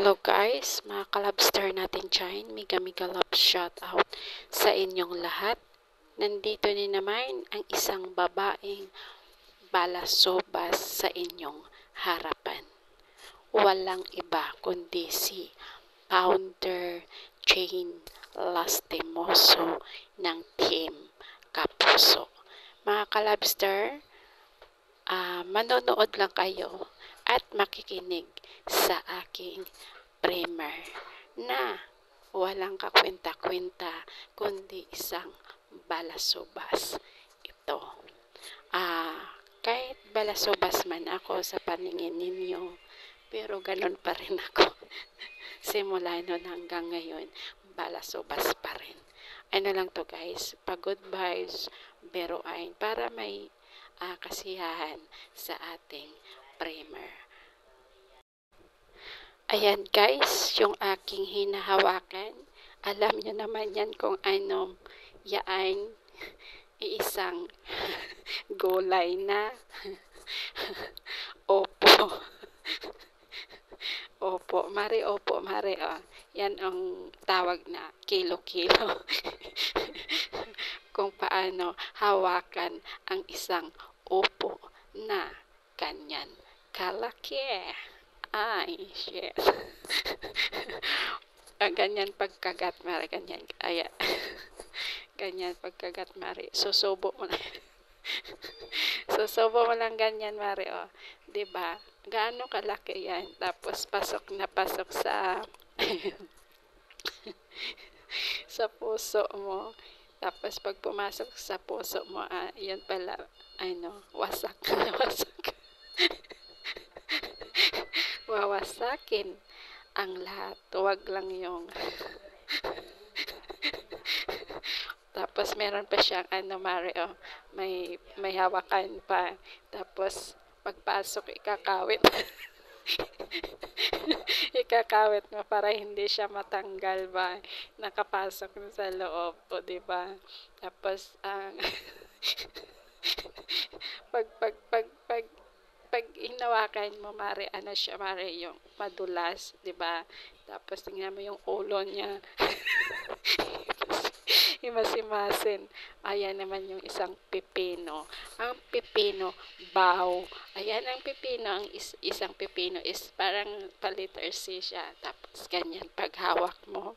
Hello guys, mga kalabster natin dyan. Mega love shout out sa inyong lahat. Nandito din naman ang isang babaeng balasobas sa inyong harapan. Walang iba kundi si Founder Jane Lastimoso ng Team Kapuso. Mga kalabster, manonood lang kayo at makikinig sa aking primer na walang kakwenta-kwenta kundi isang balasobas ito. Kahit balasobas man ako sa paningin ninyo, pero ganun pa rin ako. Simula nun hanggang ngayon, balasobas pa rin. Ano lang to guys, pagod vibes, beroain para may kasiyahan sa ating primer. Ayan guys, yung aking hinahawakan. Alam nyo naman yan kung anong yaan. Iisang gulay na. Opo. Opo, mare, opo, mare. Oh. Yan ang tawag na kilo-kilo. Kung paano hawakan ang isang opo na ganyan kalaki. Ay, shit. Ganyan pagkagat, mare. Ganyan. Ayan. Ganyan pagkagat, mare. Susubo mo lang. Susubo mo lang ganyan, mare. O, diba? Gaano kalaki yan? Tapos, pasok na pasok sa sa puso mo. Tapos, pag pumasok sa puso mo, yun pala, wasak. Wasak. Wawasakin ang lahat. Huwag lang yung tapos meron pa siyang Mario, may hawakan pa. Tapos pagpasok ikakawit. Ikakawit mo para hindi siya matanggal ba. Nakapasok na sa loob, o di ba? Tapos pag hinawakan mo, mare, siya, mare, yung madulas, di ba? Tapos tingnan mo yung ulo niya. Imasimasin. Ayan naman yung isang pipino. Ang pipino, bao. Ayan ang pipino. Ang isang pipino is parang paliter C siya. Tapos ganyan paghawak mo.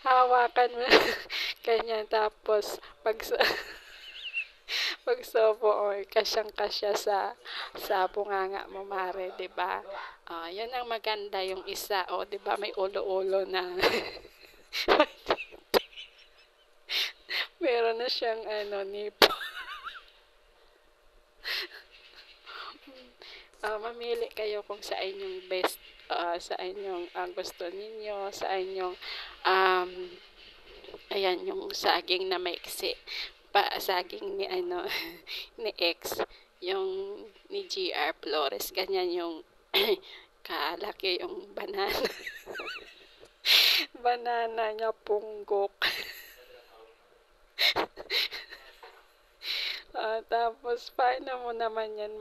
Hawakan mo. Ganyan. Tapos pagsobo, kasyang-kasya sa bunganga mo, mare, 'di ba? Yan ang maganda yung isa, 'di ba? May ulo-ulo na. Meron na siyang nipo. Mamili kayo kung sa inyong best, sa inyong gusto ninyo, sa inyong ayan yung saging na maiksi. Saging ni ni X, yung ni GR Flores, ganyan yung kalaki yung banana. Banana niya punggok. Tapos paano mo naman yan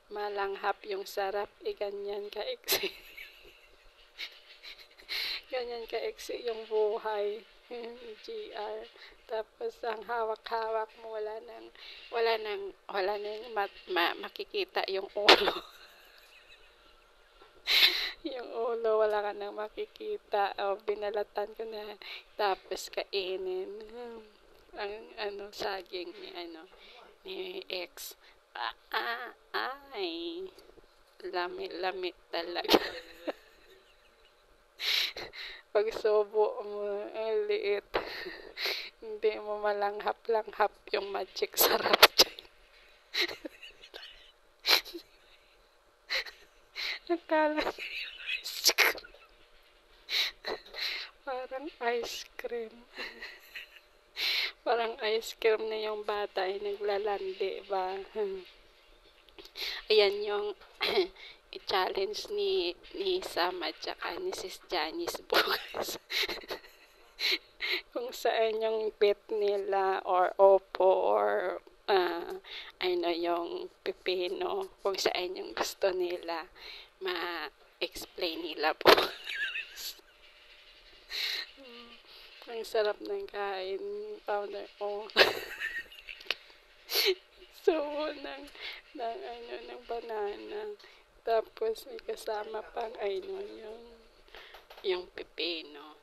malanghap yung sarap, ganyan ka-exe. Ganyan ka-exe yung buhay. GR. Tapos ang hawak-hawak mo, wala nang makikita yung ulo. Yung ulo, wala ka nang makikita. Binalatan ko na. Tapos kainin. Ang saging ni X. Ay. Lami talaga. Pag subo mo, liit. Hindi mo malanghap-langhap yung magic sarap dyan. Nakala yung ice cream. Parang ice cream. Parang ice cream na yung bata ay naglalandi ba? Ayan yung i-challenge ni Sam at saka ni Sis Janice bukas. Kung saan yung pet nila or opo or ano yung pipino kung saan yung gusto nila ma-explain nila po. Ang sarap ng kain, powder ko. So, ng banana. Tapos, may kasama pang yung pipino.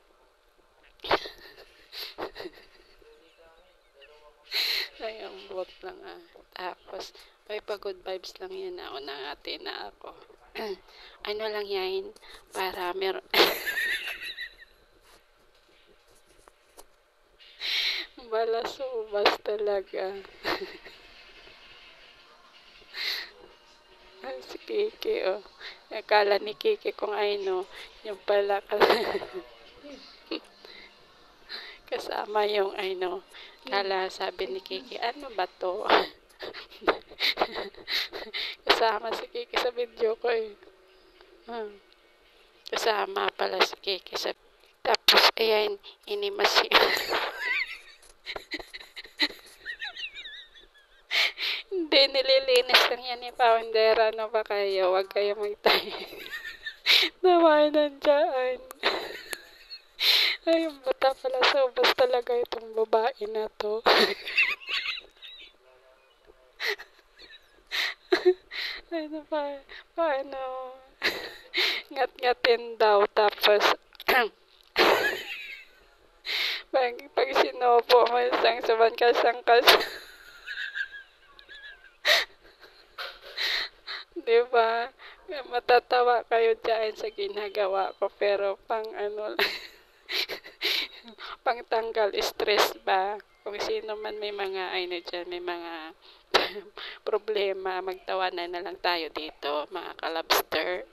Ay, ang bot lang Tapos, may pag-good vibes lang yan nangati na ako. Ano lang yan, para meron... Balasubas talaga. Si Kiki, oh. Akala ni Kiki kung yung pala kasama yung kala sabi ni Kiki, ano ba to? Kasama si Kiki sa video ko eh. Kasama pala si Kiki sa... Tapos, ayan, inimas Hindi, nililinis lang yan ni Founder. Ano ba kayo? Huwag kayo magtayo. Nawain nandiyan. Ay, bata pala. Sobas talaga itong babae na to. Ano pa? Paano? Ngat-ngatin daw. Tapos, pag sinopo mo, isang kasangkas. Diba? Matatawa kayo dyan sa ginagawa ko. Pero pang pang tanggal stress ba? Kung sino man may mga dyan, may mga problema, magtawanan na lang tayo dito, mga kalabster.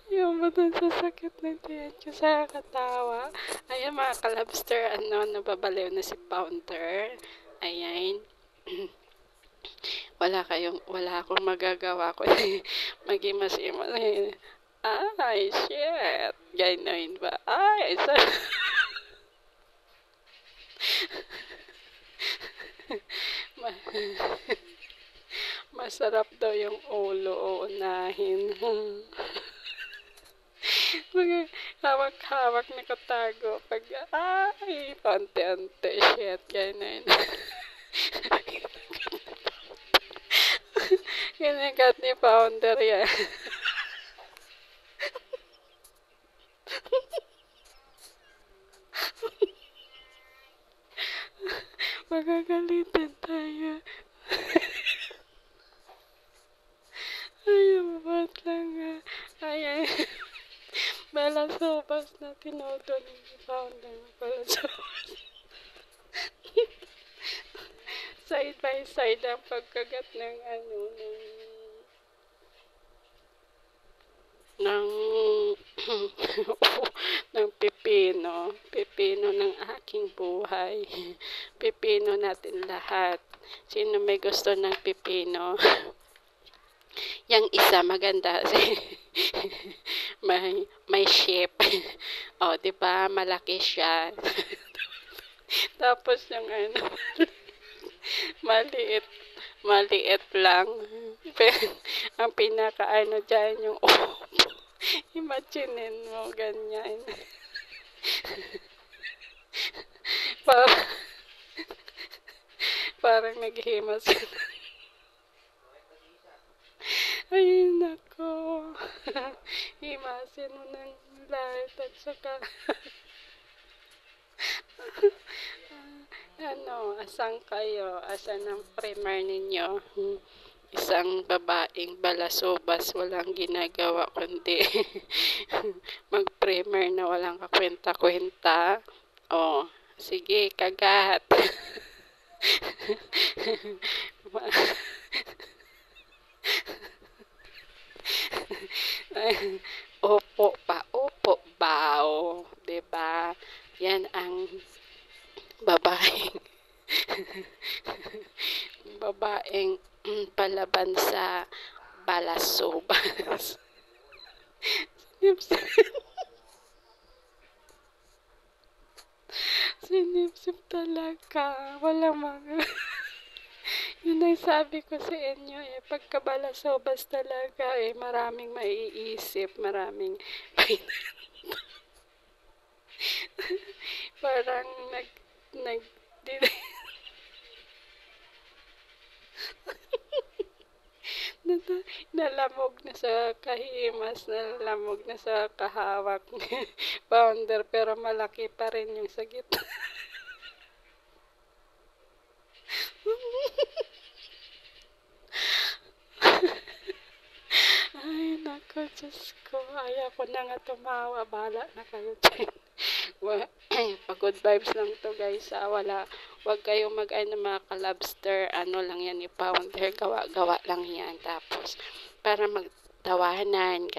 Yung ba dun sa sakit ng tiyan ko sa katawa? Ayan mga kalabster, nababaliw na si Pounder. Ayan. wala akong magagawa ko. Maging masimal. Ay, shit. Gano'n ba? Ay, masarap daw yung ulo, uunahin. Hawak-hawak na katago. Pag, ay, ante-ante, shit, gano'n. Ginagat ni Founder yan. Magagalitan tayo. Ay, ba't lang Ayan. Balasubas na tinodo ni Founder. Balasubas. Side by side ang pagkagat ng ng ng pipino ng aking buhay. Pipino natin lahat. Sino may gusto ng pipino? Yang isa maganda may shape. Oh, 'di ba? Malaki siya. Tapos yung maliit lang. Ang pinaka dyan yung Imaginin mo ganyan. Parang naghihimas ka na. Ay, nako. Himasin mo ng lahat at saka asang kayo? Asan ang primer ninyo? Isang babaeng balasubas, walang ginagawa kundi mag-primer na walang kakwenta-kwenta. Oh, sige, kagat. Opo bao, 'di ba? Yan ang babaeng palaban sa balasubas. Sinipsip talaga. Walang mga... Yun ang sabi ko sa inyo eh. Pagkabalasobas talaga eh. Maraming maiisip. Maraming... Parang nag... nalamog na sa kahimas, nalamog na sa kahawak ni founder, pero malaki pa rin yung sa gitna. Ay, naku, Diyos ko. Ayaw ko na nga tumawa. Bahala na kayo dyan. Pagod vibes lang to guys. Wag kayong mag-ano mga ka-lobster. Ano lang yan ni founder. Gawa-gawa lang yan. Tapos, para magtawanan.